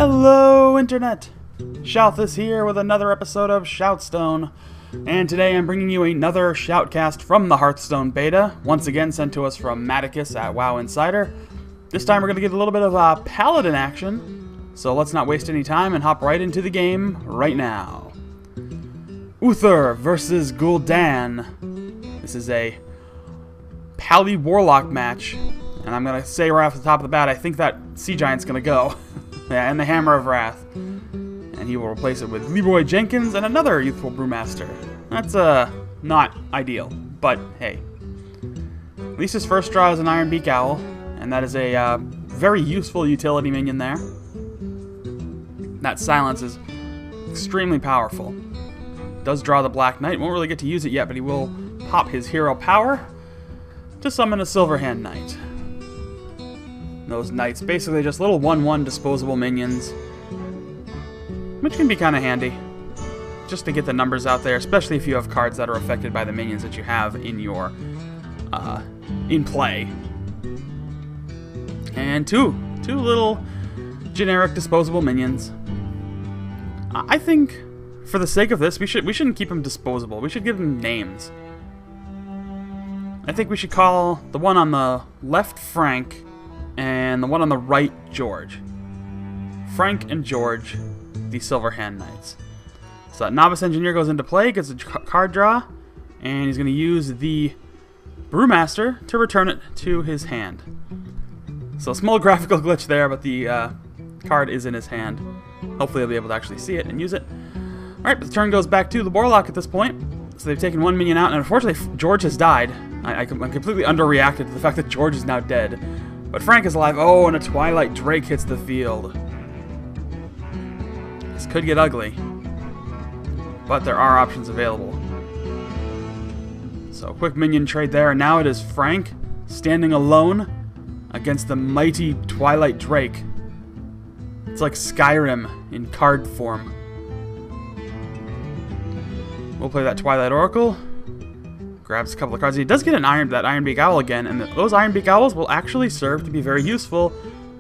Hello, Internet! Shoutthis here with another episode of ShoutStone, and today I'm bringing you another Shoutcast from the Hearthstone beta, once again sent to us from Matticus at WoW Insider. This time we're going to get a little bit of Paladin action, so let's not waste any time and hop right into the game right now. Uther versus Gul'dan. This is a Paladin Warlock match, and I'm going to say right off the top of the bat, I think that Sea Giant's going to go. Yeah, and the Hammer of Wrath. And he will replace it with Leroy Jenkins and another Youthful Brewmaster. That's, not ideal, but hey. At least his first draw is an Ironbeak Owl, and that is a, very useful utility minion there. That silence is extremely powerful. Does draw the Black Knight, won't really get to use it yet, but he will pop his hero power to summon a Silverhand Knight. Those knights, basically just little 1/1 disposable minions, which can be kind of handy, just to get the numbers out there, especially if you have cards that are affected by the minions that you have in your, in play. And two little generic disposable minions. I think, for the sake of this, we shouldn't keep them disposable. We should give them names. I think we should call the one on the left Frank, and the one on the right, George. Frank and George, the Silverhand Knights. So that Novice Engineer goes into play, gets a card draw, and he's going to use the Brewmaster to return it to his hand. So a small graphical glitch there, but the card is in his hand. Hopefully he'll be able to actually see it and use it. Alright, but the turn goes back to the Warlock at this point. So they've taken one minion out, and unfortunately George has died. I completely underreacted to the fact that George is now dead. But Frank is alive. Oh, and a Twilight Drake hits the field. This could get ugly. But there are options available. So, quick minion trade there. And now it is Frank standing alone against the mighty Twilight Drake. It's like Skyrim in card form. We'll play that Twilight Oracle. Grabs a couple of cards. He does get that Ironbeak Owl again, and those Ironbeak Owls will actually serve to be very useful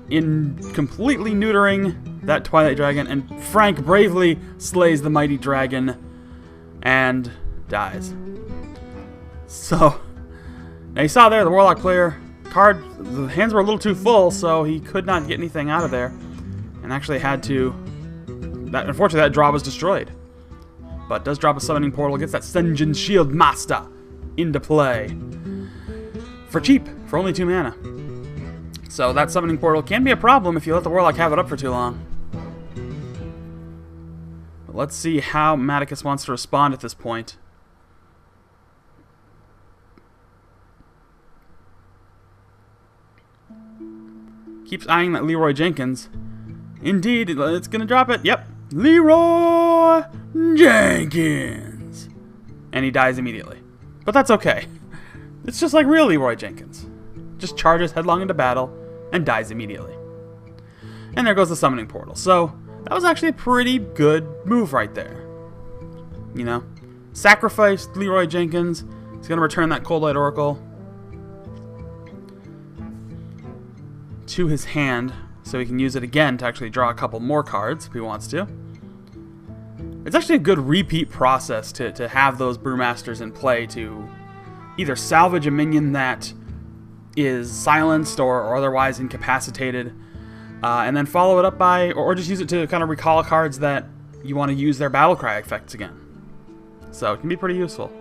in completely neutering that Twilight Dragon, and Frank bravely slays the mighty dragon and dies. So, now you saw there, the Warlock player the hands were a little too full, so he could not get anything out of there, and actually had to, unfortunately that draw was destroyed. But does drop a Summoning Portal, gets that Sen'jin Shield Master into play for cheap, for only 2 mana. So that Summoning Portal can be a problem if you let the Warlock have it up for too long. But let's see how Matticus wants to respond at this point. Keeps eyeing that Leroy Jenkins. Indeed, it's gonna drop it. Yep, Leroy Jenkins, and he dies immediately. But that's okay. It's just like real Leroy Jenkins. Just charges headlong into battle and dies immediately. And there goes the Summoning Portal. So, that was actually a pretty good move right there. You know? Sacrificed Leroy Jenkins. He's going to return that Cold Light Oracle to his hand, so he can use it again to actually draw a couple more cards if he wants to. It's actually a good repeat process to have those Brewmasters in play to either salvage a minion that is silenced or otherwise incapacitated, and then follow it up by, or just use it to kind of recall cards that you want to use their Battlecry effects again. So it can be pretty useful.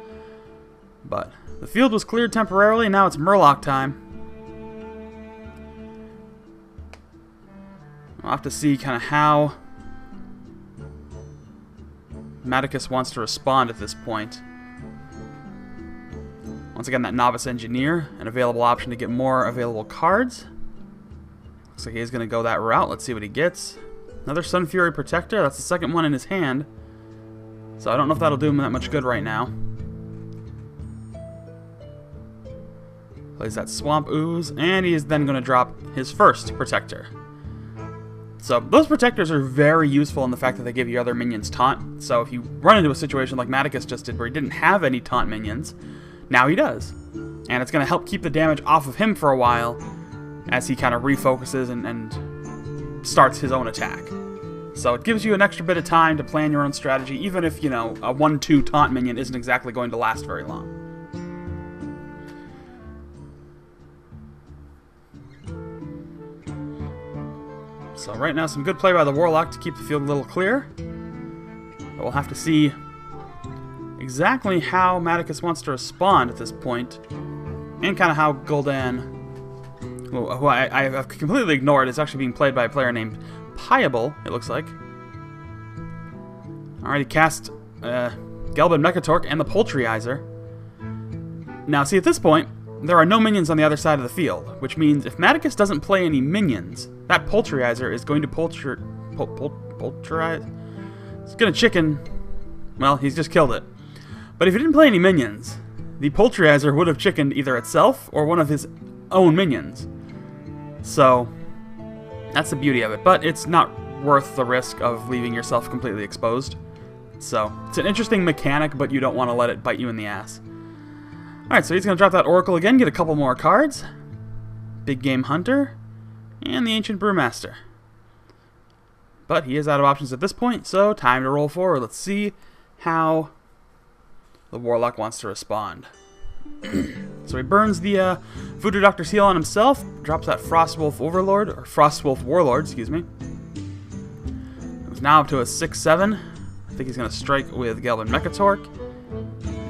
But the field was cleared temporarily, now it's Murloc time. We'll have to see kind of how Matticus wants to respond at this point. Once again, that Novice Engineer, an available option to get more available cards. Looks like he's going to go that route. Let's see what he gets. Another Sun Fury Protector. That's the second one in his hand. So I don't know if that'll do him that much good right now. Plays that Swamp Ooze, and he is then going to drop his first Protector. So those Protectors are very useful in the fact that they give you other minions taunt. So if you run into a situation like Matticus just did where he didn't have any taunt minions, now he does. And it's going to help keep the damage off of him for a while as he kind of refocuses and starts his own attack. So it gives you an extra bit of time to plan your own strategy, even if, you know, a 1-2 taunt minion isn't exactly going to last very long. So right now, some good play by the Warlock to keep the field a little clear. But we'll have to see exactly how Matticus wants to respond at this point, and kind of how Gul'dan, who I've completely ignored, is actually being played by a player named PYable, it looks like. Alright, he cast Gelbin Mechatork and the Poultryizer. Now, see, at this point, there are no minions on the other side of the field, which means if Matticus doesn't play any minions, that Poultryizer is going to Poulturize. It's going to chicken. Well, he's just killed it. But if he didn't play any minions, the Poultryizer would have chickened either itself or one of his own minions. So, that's the beauty of it. But it's not worth the risk of leaving yourself completely exposed. So, it's an interesting mechanic, but you don't want to let it bite you in the ass. Alright, so he's going to drop that Oracle again, get a couple more cards. Big Game Hunter, and the Ancient Brewmaster. But he is out of options at this point, so time to roll forward. Let's see how the Warlock wants to respond. So he burns the Voodoo Doctor's Heal on himself, drops that Frostwolf Overlord, or Frostwolf Warlord, excuse me. It's now up to a 6-7. I think he's going to strike with Gelbin Mechatork,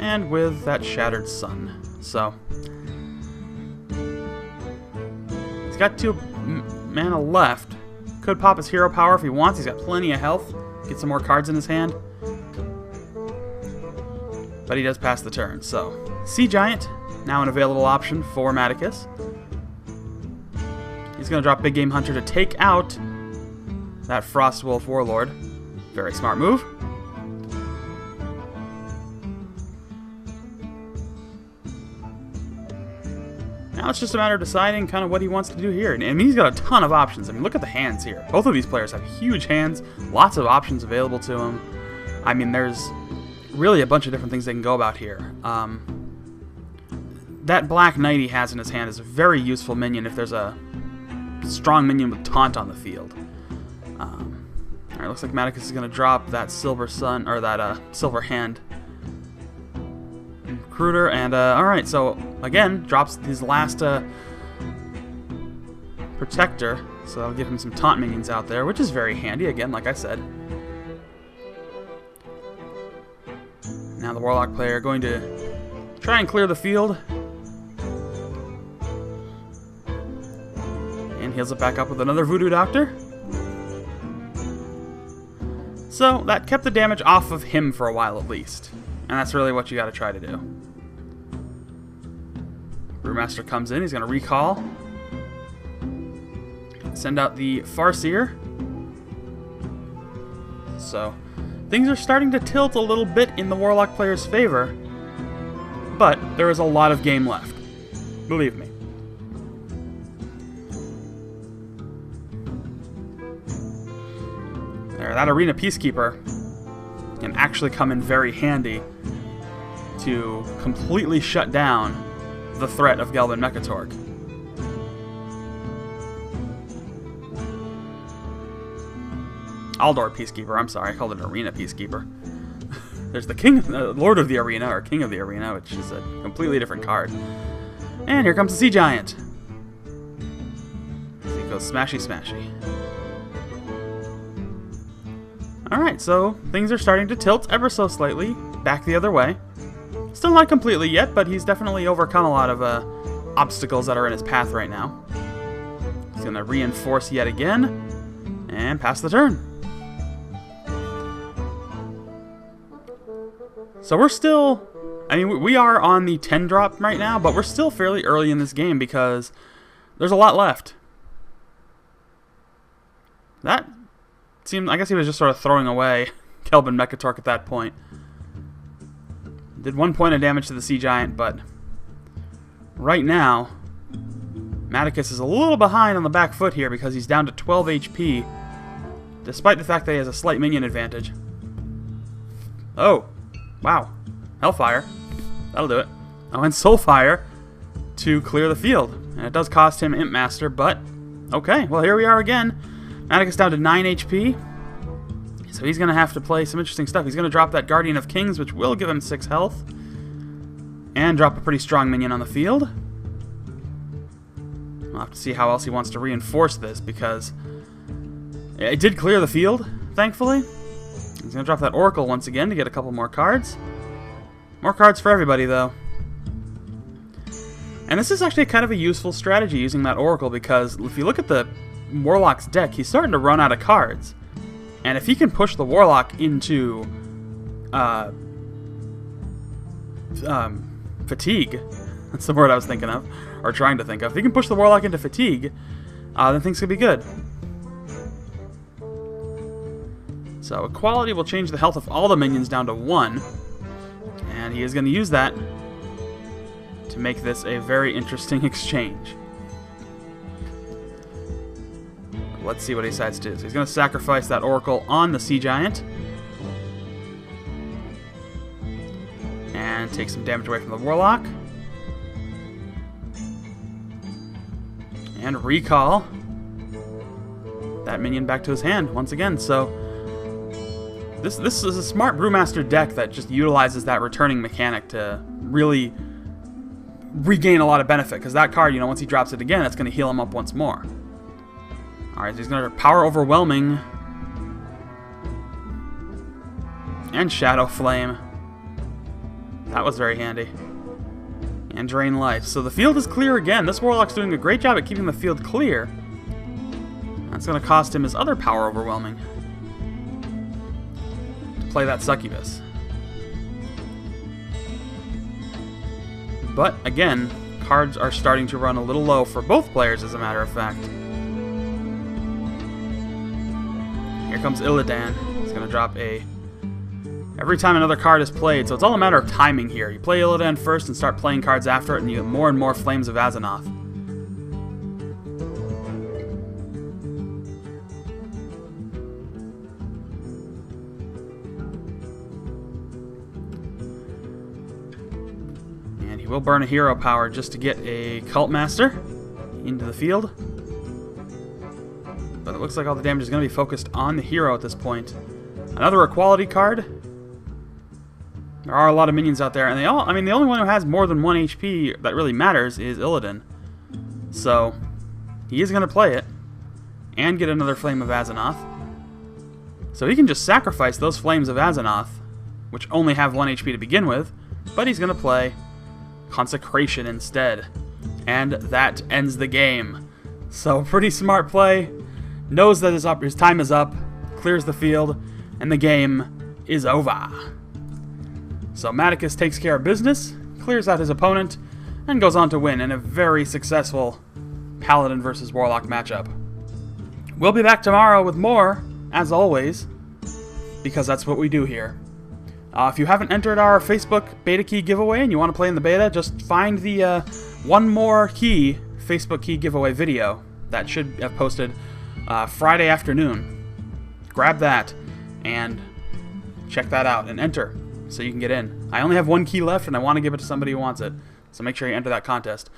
and with that Shattered Sun. So, he's got 2 mana left. Could pop his hero power if he wants. He's got plenty of health. Get some more cards in his hand. But he does pass the turn. So, Sea Giant, now an available option for Matticus. He's going to drop Big Game Hunter to take out that Frostwolf Warlord. Very smart move. Now it's just a matter of deciding kind of what he wants to do here. And I mean, he's got a ton of options. I mean, look at the hands here. Both of these players have huge hands, lots of options available to him. I mean, there's really a bunch of different things they can go about here. That Black Knight he has in his hand is a very useful minion if there's a strong minion with Taunt on the field. Alright, looks like Matticus is going to drop that Silver Sun, or that Silver Hand Recruiter, and alright, so again, drops his last Protector, so that'll give him some taunt minions out there, which is very handy, again, like I said. Now the Warlock player going to try and clear the field. And heals it back up with another Voodoo Doctor. So that kept the damage off of him for a while at least. And that's really what you got to try to do. Brewmaster comes in, he's going to recall. Send out the Farseer. So, things are starting to tilt a little bit in the Warlock player's favor. But there is a lot of game left. Believe me. There, that Arena Peacekeeper can actually come in very handy to completely shut down the threat of Gelbin Mechatork. Aldor Peacekeeper, I'm sorry, I called it Arena Peacekeeper. There's the King, Lord of the Arena, or King of the Arena, which is a completely different card. And here comes the Sea Giant. He goes smashy smashy. Alright, so things are starting to tilt ever so slightly back the other way. Still not completely yet, but he's definitely overcome a lot of obstacles that are in his path right now. He's going to reinforce yet again, and pass the turn. So we're still, I mean, we are on the 10 drop right now, but we're still fairly early in this game because there's a lot left. That seemed, I guess he was just sort of throwing away Gelbin Mechatork at that point. Did 1 point of damage to the Sea Giant, but right now, Matticus is a little behind on the back foot here because he's down to 12 HP, despite the fact that he has a slight minion advantage. Oh, wow. Hellfire. That'll do it. Oh, and Soulfire to clear the field. And it does cost him Imp Master, but okay. Well, here we are again. Matticus down to 9 HP. So he's going to have to play some interesting stuff. He's going to drop that Guardian of Kings, which will give him 6 health. And drop a pretty strong minion on the field. We'll have to see how else he wants to reinforce this, because it did clear the field, thankfully. He's going to drop that Oracle once again to get a couple more cards. More cards for everybody, though. And this is actually kind of a useful strategy, using that Oracle, because if you look at the Warlock's deck, he's starting to run out of cards. And if he can push the Warlock into fatigue, that's the word I was thinking of, or trying to think of. If he can push the Warlock into fatigue, then things could be good. So Equality will change the health of all the minions down to 1. And he is going to use that to make this a very interesting exchange. Let's see what he decides to do. So he's going to sacrifice that Oracle on the Sea Giant. And take some damage away from the Warlock. And recall that minion back to his hand once again. So this is a smart Brewmaster deck that just utilizes that returning mechanic to really regain a lot of benefit. Because that card, you know, once he drops it again, it's going to heal him up once more. Alright, so he's going to Power Overwhelming. And Shadow Flame. That was very handy. And Drain Life. So the field is clear again. This Warlock's doing a great job at keeping the field clear. That's going to cost him his other Power Overwhelming. To play that Succubus. But, again, cards are starting to run a little low for both players, as a matter of fact. Here comes Illidan. He's going to drop a... every time another card is played, so it's all a matter of timing here. You play Illidan first and start playing cards after it, and you get more and more Flames of Azzinoth. And he will burn a hero power just to get a Cult Master into the field. But it looks like all the damage is going to be focused on the hero at this point. Another Equality card. There are a lot of minions out there, and they all, I mean, the only one who has more than 1 HP that really matters is Illidan. So, he is going to play it, and get another Flame of Azzinoth. So he can just sacrifice those Flames of Azzinoth, which only have 1 HP to begin with, but he's going to play Consecration instead. And that ends the game. So, pretty smart play. Knows that his time is up, clears the field, and the game is over. So Matticus takes care of business, clears out his opponent, and goes on to win in a very successful Paladin versus Warlock matchup. We'll be back tomorrow with more, as always, because that's what we do here. If you haven't entered our Facebook beta key giveaway and you want to play in the beta, just find the one more key Facebook key giveaway video that should have posted Friday afternoon. Grab that and check that out and enter so you can get in. I only have 1 key left and I want to give it to somebody who wants it, so make sure you enter that contest.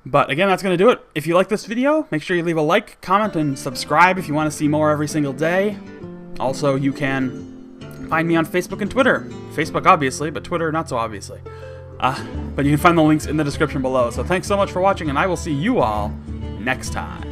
But again, that's going to do it. If you like this video, make sure you leave a like, comment, and subscribe if you want to see more every single day. Also, you can find me on Facebook and Twitter. Facebook, obviously, but Twitter, not so obviously. But you can find the links in the description below. So thanks so much for watching, and I will see you all next time.